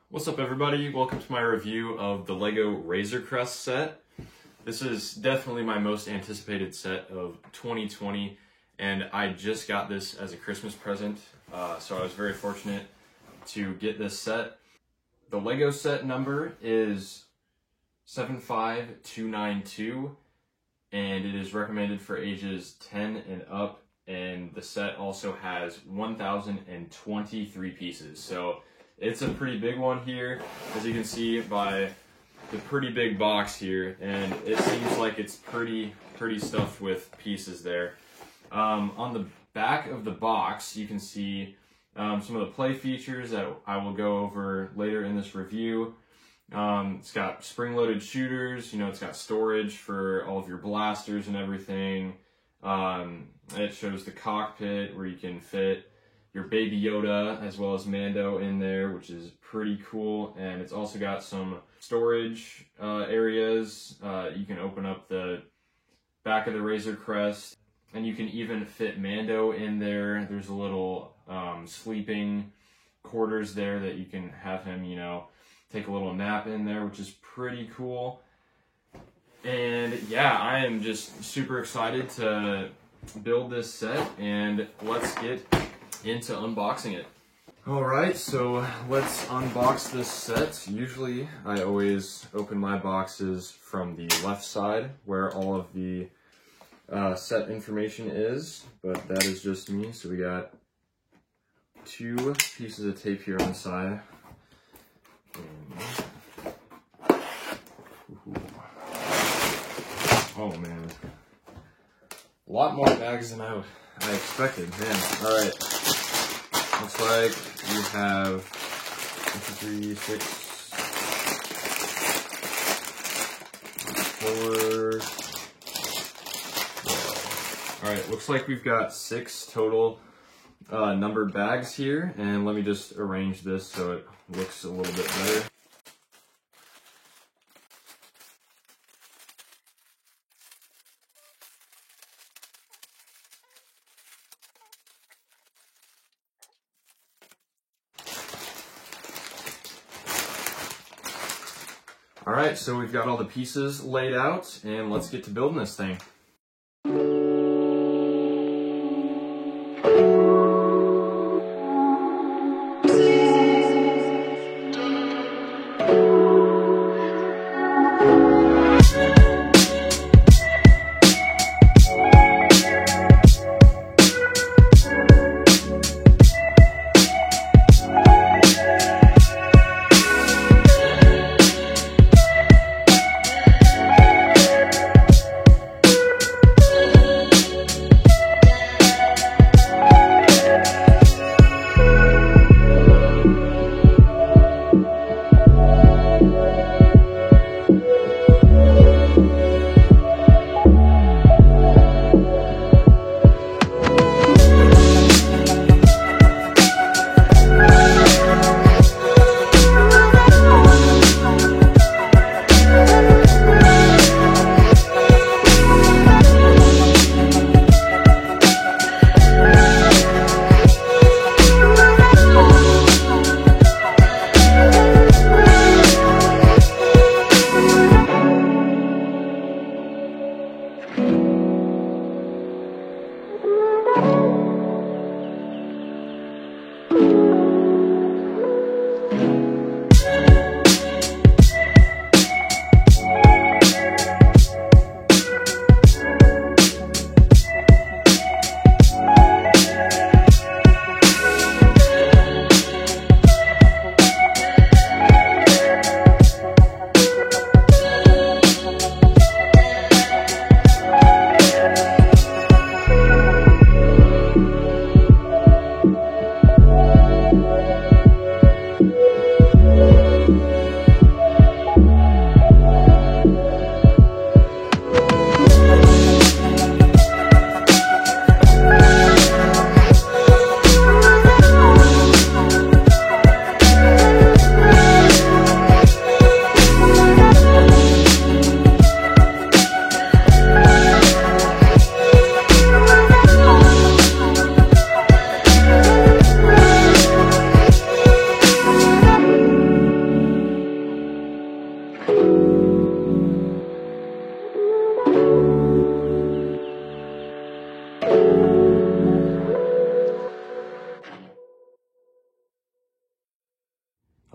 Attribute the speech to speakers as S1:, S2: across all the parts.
S1: What's up everybody? Welcome to my review of the LEGO Razor Crest set. This is definitely my most anticipated set of 2020 and I just got this as a Christmas present, so I was very fortunate to get this set. The LEGO set number is 75292 and it is recommended for ages 10 and up, and the set also has 1,023 pieces. So it's a pretty big one here, as you can see by the pretty big box here, and it seems like it's pretty stuffed with pieces there. On the back of the box, you can see some of the play features that I will go over later in this review. It's got spring-loaded shooters, it's got storage for all of your blasters and everything. It shows the cockpit where you can fit your Baby Yoda as well as Mando in there, which is pretty cool. And it's also got some storage areas. You can open up the back of the Razor Crest, and you can even fit Mando in there. There's a little sleeping quarters there that you can have him, take a little nap in there, which is pretty cool. And yeah, I am just super excited to build this set, and let's get into unboxing it. Alright, so let's unbox this set. Usually I always open my boxes from the left side where all of the set information is, but that is just me. So we got 2 pieces of tape here on the side. Oh man, a lot more bags than I expected, man. Alright, looks like we have 1, 2, 3, 6, 4. Alright, looks like we've got 6 total numbered bags here, and let me just arrange this so it looks a little bit better. Alright, so we've got all the pieces laid out, and let's get to building this thing.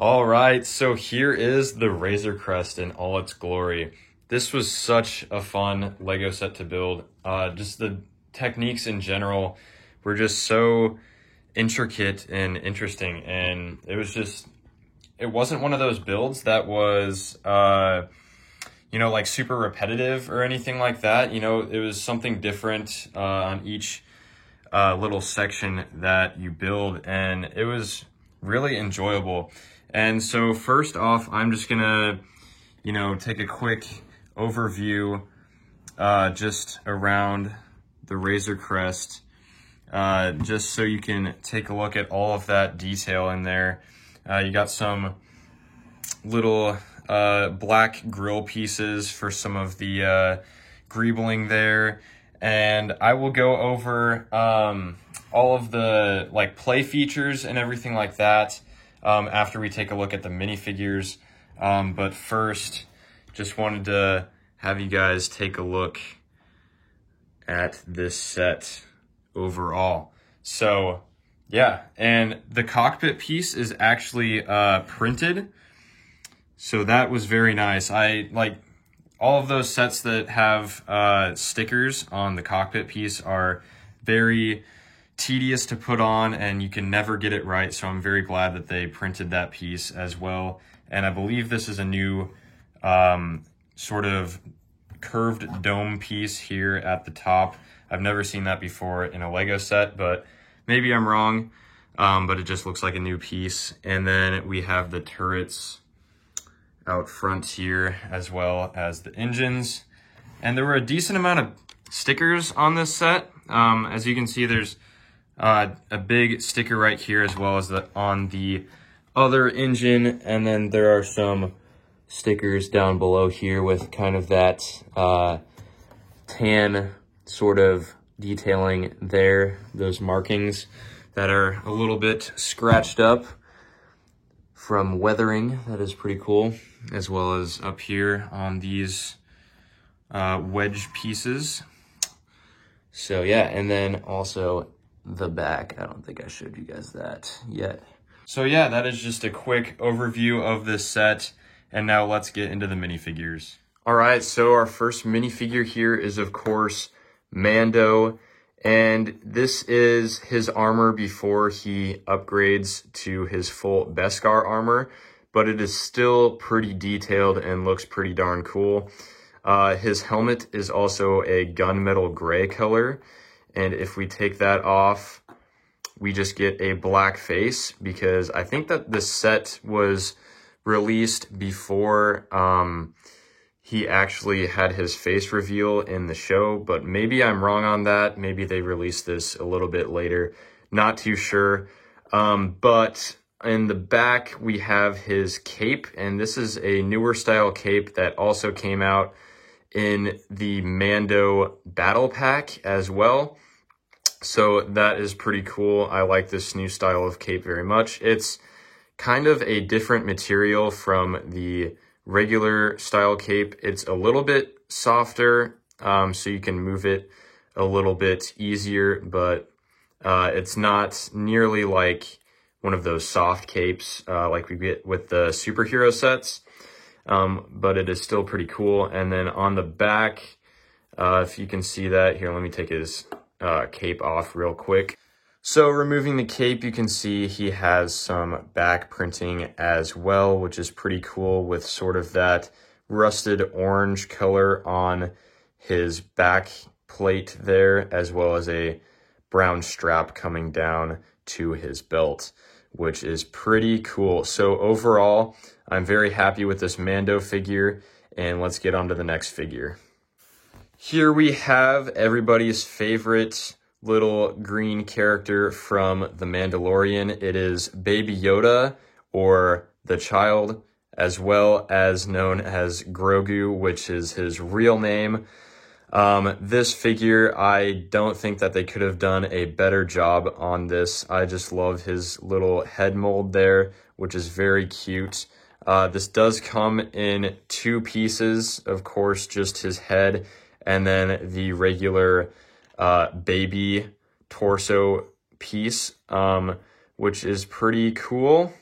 S1: All right, so here is the Razor Crest in all its glory. This was such a fun Lego set to build. Just the techniques in general were just so intricate and interesting, and it wasn't one of those builds that was, you know, like super repetitive or anything like that. You know, it was something different on each little section that you build, and it was really enjoyable. And so first off, I'm just gonna, you know, take a quick overview just around the Razor Crest, just so you can take a look at all of that detail in there. You got some little black grill pieces for some of the greebling there. And I will go over all of the like play features and everything like that after we take a look at the minifigures. But first, just wanted to have you guys take a look at this set overall. So yeah, and the cockpit piece is actually printed. So that was very nice. I like all of those sets that have stickers on the cockpit piece are very tedious to put on, and you can never get it right. So I'm very glad that they printed that piece as well. And I believe this is a new sort of curved dome piece here at the top. I've never seen that before in a Lego set, but maybe I'm wrong. But it just looks like a new piece. And then we have the turrets out front here, as well as the engines. And there were a decent amount of stickers on this set. As you can see, there's a big sticker right here, as well as on the other engine. And then there are some stickers down below here with kind of that tan sort of detailing there, those markings that are a little bit scratched up from weathering. That is pretty cool, as well as up here on these wedge pieces. So yeah, and then also the back. I don't think I showed you guys that yet. So yeah, that is just a quick overview of this set, and now let's get into the minifigures. All right, so our first minifigure here is, of course, Mando, and this is his armor before he upgrades to his full Beskar armor, but it is still pretty detailed and looks pretty darn cool. His helmet is also a gunmetal gray color, and if we take that off, we just get a black face, because I think that this set was released before he actually had his face reveal in the show, but maybe I'm wrong on that. Maybe they released this a little bit later. Not too sure. But in the back, we have his cape, and this is a newer style cape that also came out in the Mando Battle Pack as well. So that is pretty cool. I like this new style of cape very much. It's kind of a different material from the regular style cape. It's a little bit softer, so you can move it a little bit easier, but it's not nearly like one of those soft capes like we get with the superhero sets, but it is still pretty cool. And then on the back, if you can see that here, let me take his cape off real quick. So removing the cape, you can see he has some back printing as well, which is pretty cool, with sort of that rusted orange color on his back plate there, as well as a brown strap coming down to his belt, which is pretty cool. So overall, I'm very happy with this Mando figure, and let's get on to the next figure. Here we have everybody's favorite little green character from The Mandalorian. It is Baby Yoda, or the child, as well as known as Grogu, which is his real name. This figure, I don't think that they could have done a better job on this. I just love his little head mold there, which is very cute. This does come in two pieces, of course, just his head, and then the regular baby torso piece, which is pretty cool.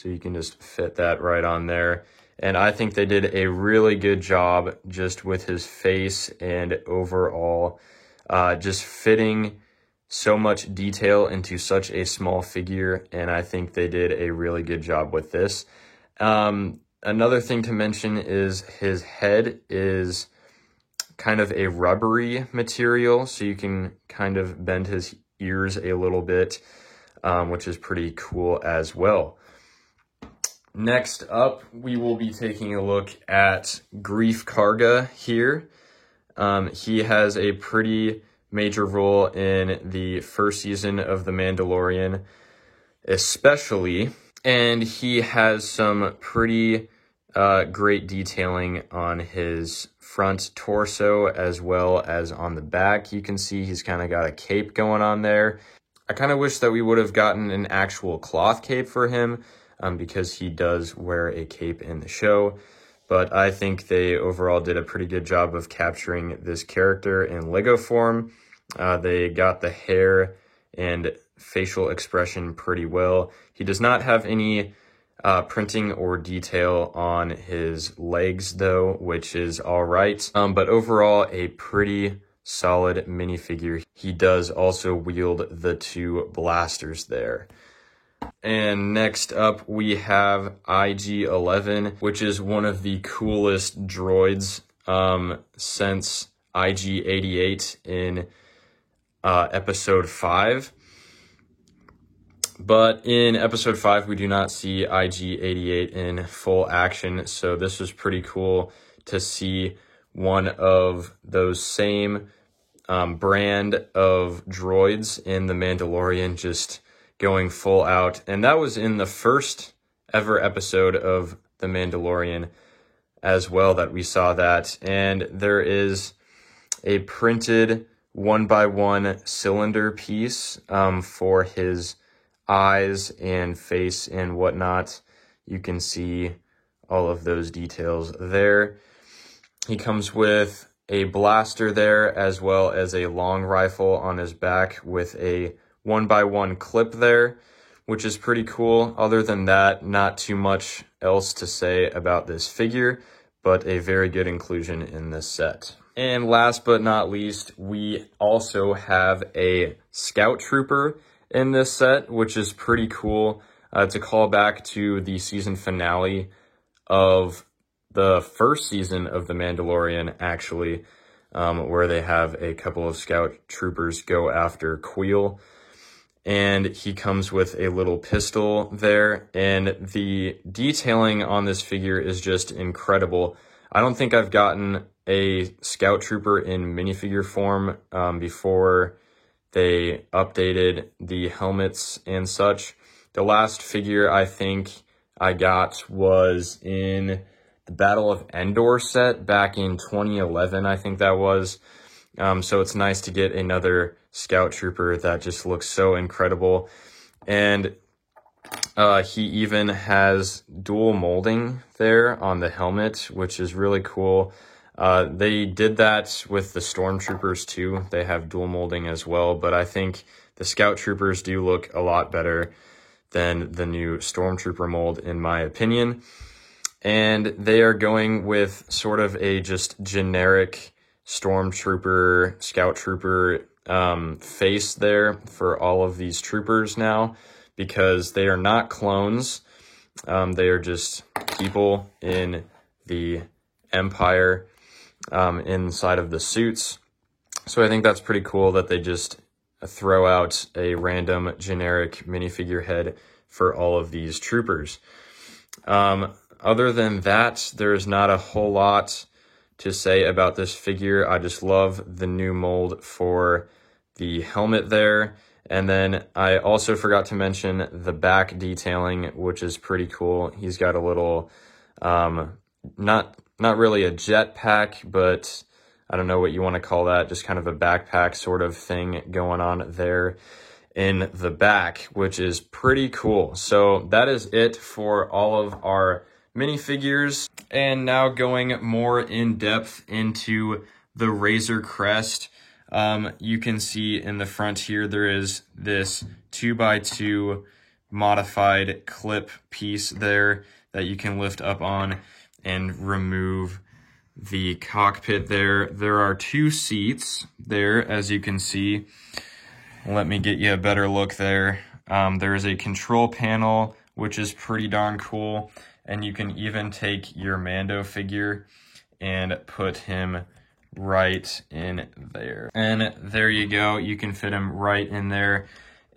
S1: So you can just fit that right on there. And I think they did a really good job just with his face and overall just fitting so much detail into such a small figure. And I think they did a really good job with this. Another thing to mention is his head is kind of a rubbery material, so you can kind of bend his ears a little bit, which is pretty cool as well. Next up, we will be taking a look at Greef Karga here. He has a pretty major role in the first season of The Mandalorian, especially, and he has some pretty great detailing on his front torso as well as on the back. You can see he's kind of got a cape going on there. I kind of wish that we would have gotten an actual cloth cape for him because he does wear a cape in the show. But I think they overall did a pretty good job of capturing this character in Lego form. They got the hair and facial expression pretty well. He does not have any printing or detail on his legs though, which is all right. But overall, a pretty solid minifigure. He does also wield the two blasters there. And next up, we have IG-11, which is one of the coolest droids since IG-88 in episode 5. But in episode 5, we do not see IG-88 in full action, so this was pretty cool to see one of those same brand of droids in The Mandalorian just going full out. And that was in the first ever episode of The Mandalorian as well that we saw that. And there is a printed 1x1 cylinder piece for his eyes and face and whatnot. You can see all of those details there. He comes with a blaster there as well as a long rifle on his back with a 1x1 clip there, which is pretty cool. Other than that, not too much else to say about this figure, but a very good inclusion in this set. And last but not least, we also have a Scout Trooper in this set, which is pretty cool. To call back to the season finale of the first season of The Mandalorian, actually, where they have a couple of Scout Troopers go after Kuiil. And he comes with a little pistol there, and the detailing on this figure is just incredible. I don't think I've gotten a Scout Trooper in minifigure form before they updated the helmets and such. The last figure I think I got was in the Battle of Endor set back in 2011, I think that was. So it's nice to get another Scout Trooper that just looks so incredible. And he even has dual molding there on the helmet, which is really cool. They did that with the Stormtroopers too. They have dual molding as well, but I think the Scout Troopers do look a lot better than the new Stormtrooper mold, in my opinion. And they are going with sort of a just generic Stormtrooper, Scout Trooper face there for all of these troopers now, because they are not clones. They are just people in the Empire inside of the suits. So I think that's pretty cool that they just throw out a random generic minifigure head for all of these troopers. Other than that, there's not a whole lot to say about this figure. I just love the new mold for the helmet there. And then I also forgot to mention the back detailing, which is pretty cool. He's got a little, not really a jetpack, but I don't know what you want to call that, just kind of a backpack sort of thing going on there in the back, which is pretty cool. So that is it for all of our minifigures. And now going more in depth into the Razor Crest. You can see in the front here, there is this 2x2 modified clip piece there that you can lift up on and remove the cockpit there. There are 2 seats there, as you can see. Let me get you a better look there. There is a control panel, which is pretty darn cool. And you can even take your Mando figure and put him right in there. And there you go. You can fit him right in there.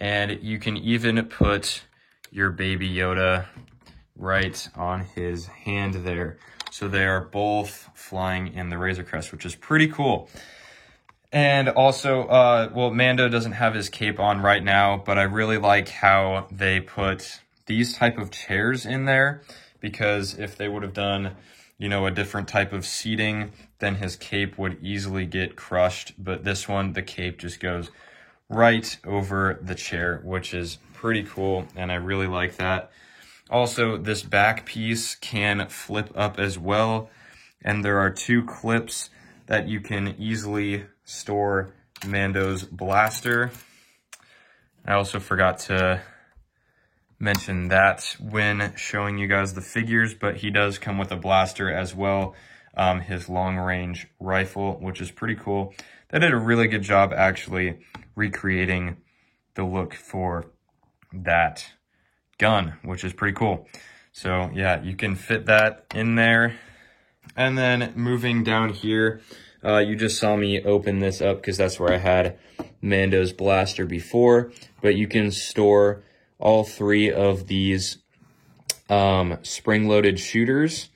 S1: And you can even put your Baby Yoda right on his hand there. So they are both flying in the Razor Crest, which is pretty cool. And also, well, Mando doesn't have his cape on right now, but I really like how they put these type of chairs in there, because if they would have done, you know, a different type of seating, then his cape would easily get crushed. But this one, the cape just goes right over the chair, which is pretty cool, and I really like that. Also, this back piece can flip up as well, and there are 2 clips that you can easily store Mando's blaster. I also forgot to mention that when showing you guys the figures, but he does come with a blaster as well, his long-range rifle, which is pretty cool. They did a really good job actually recreating the look for that gun, which is pretty cool. So yeah, you can fit that in there. And then moving down here, you just saw me open this up because that's where I had Mando's blaster before, but you can store all 3 of these spring-loaded shooters,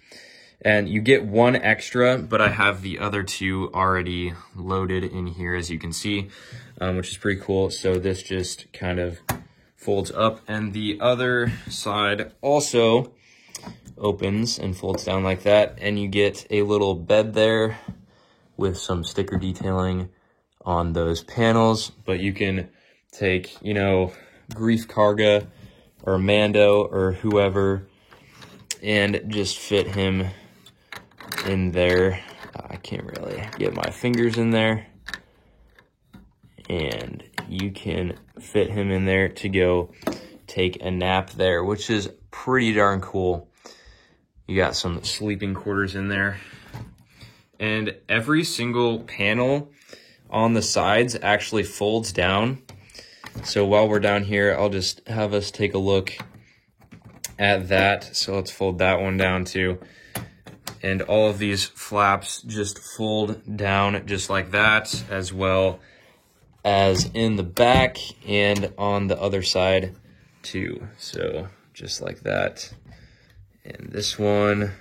S1: and you get 1 extra, but I have the other 2 already loaded in here, as you can see, which is pretty cool. So this just kind of folds up, and the other side also opens and folds down like that, and you get a little bed there with some sticker detailing on those panels. But you can take, you know, Greef Karga or Mando or whoever and just fit him in there. I can't really get my fingers in there, and you can fit him in there to go take a nap there, which is pretty darn cool. You got some sleeping quarters in there, and every single panel on the sides actually folds down. So while we're down here, I'll just have us take a look at that. So let's fold that one down too. And all of these flaps just fold down just like that, as well as in the back and on the other side too. So just like that. And this one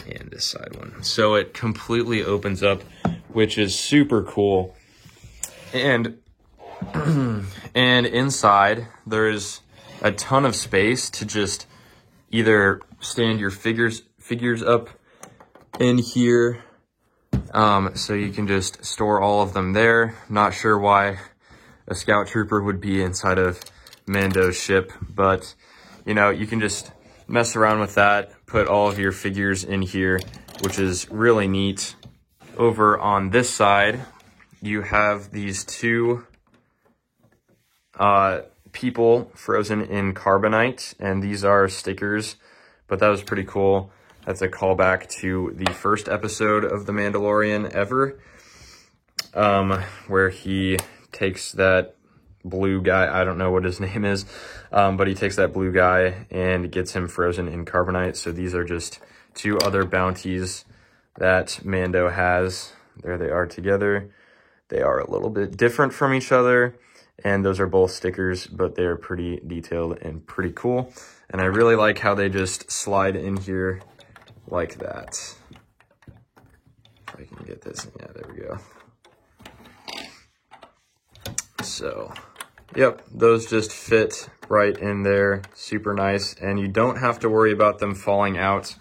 S1: and this side one. So it completely opens up, which is super cool. And and inside there's a ton of space to just either stand your figures up in here, so you can just store all of them there. Not sure why a scout trooper would be inside of Mando's ship, but you know, you can just mess around with that, put all of your figures in here, which is really neat. Over on this side, you have these 2 people frozen in carbonite, and these are stickers, but that was pretty cool. That's a callback to the first episode of The Mandalorian ever, where he takes that blue guy, I don't know what his name is, but he takes that blue guy and gets him frozen in carbonite. So these are just 2 other bounties that Mando has. There they are together. They are a little bit different from each other, and those are both stickers, but they're pretty detailed and pretty cool. And I really like how they just slide in here like that. If I can get this, yeah, there we go. So, yep, those just fit right in there, super nice, and you don't have to worry about them falling out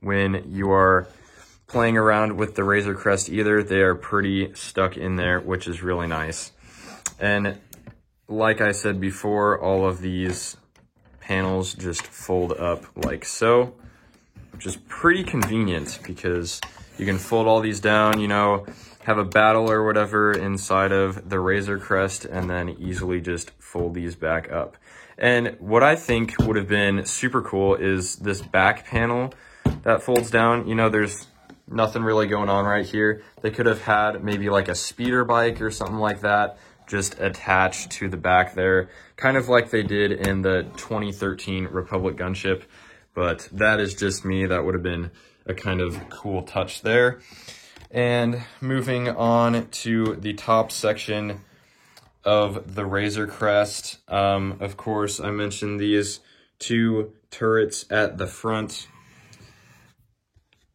S1: when you are playing around with the Razor Crest either. They are pretty stuck in there, which is really nice. And like I said before, all of these panels just fold up like so, which is pretty convenient because you can fold all these down, you know, have a battle or whatever inside of the Razor Crest, and then easily just fold these back up. And what I think would have been super cool is this back panel that folds down. You know, there's nothing really going on right here. They could have had maybe like a speeder bike or something like that just attached to the back there, kind of like they did in the 2013 Republic gunship. But that is just me. That would have been a kind of cool touch there. And moving on to the top section of the Razor Crest, of course, I mentioned these two turrets at the front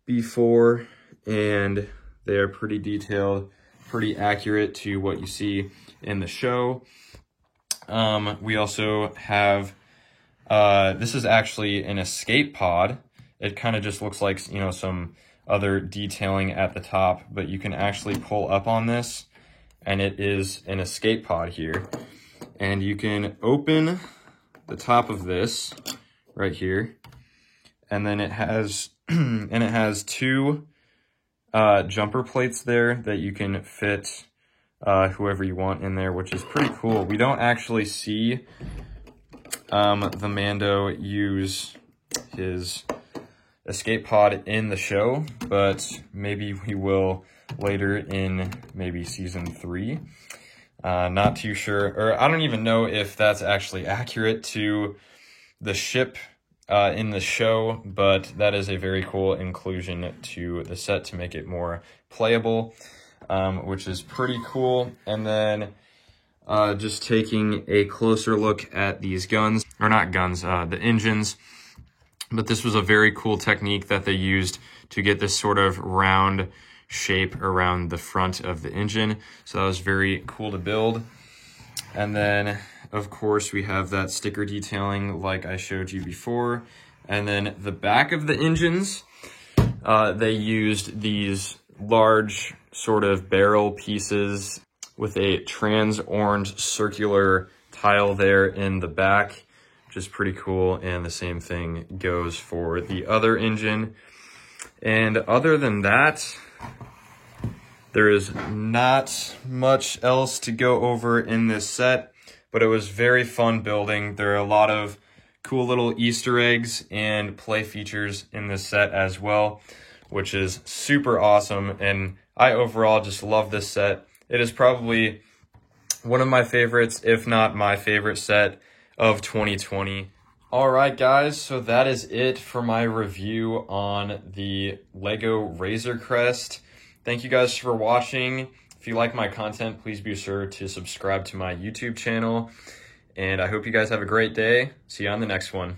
S1: before, and they are pretty detailed, pretty accurate to what you see in the show. We also have, this is actually an escape pod. It kind of just looks like, you know, some other detailing at the top, but you can actually pull up on this, and it is an escape pod here. And you can open the top of this right here, and then it has two jumper plates there that you can fit whoever you want in there, which is pretty cool. We don't actually see the Mando use his escape pod in the show, but maybe we will later in maybe season 3. Not too sure, or I don't even know if that's actually accurate to the ship in the show, but that is a very cool inclusion to the set to make it more playable, which is pretty cool. And then just taking a closer look at these guns, or not guns, the engines. But this was a very cool technique that they used to get this sort of round shape around the front of the engine. So that was very cool to build. And then, of course, we have that sticker detailing like I showed you before. And then the back of the engines, they used these large sort of barrel pieces with a trans orange circular tile there in the back, which is pretty cool. And the same thing goes for the other engine. And other than that, there is not much else to go over in this set, but it was very fun building. There are a lot of cool little Easter eggs and play features in this set as well, which is super awesome. And I overall just love this set. It is probably one of my favorites, if not my favorite set of 2020. All right, guys, so that is it for my review on the LEGO Razor Crest. Thank you guys for watching. If you like my content, please be sure to subscribe to my YouTube channel. And I hope you guys have a great day. See you on the next one.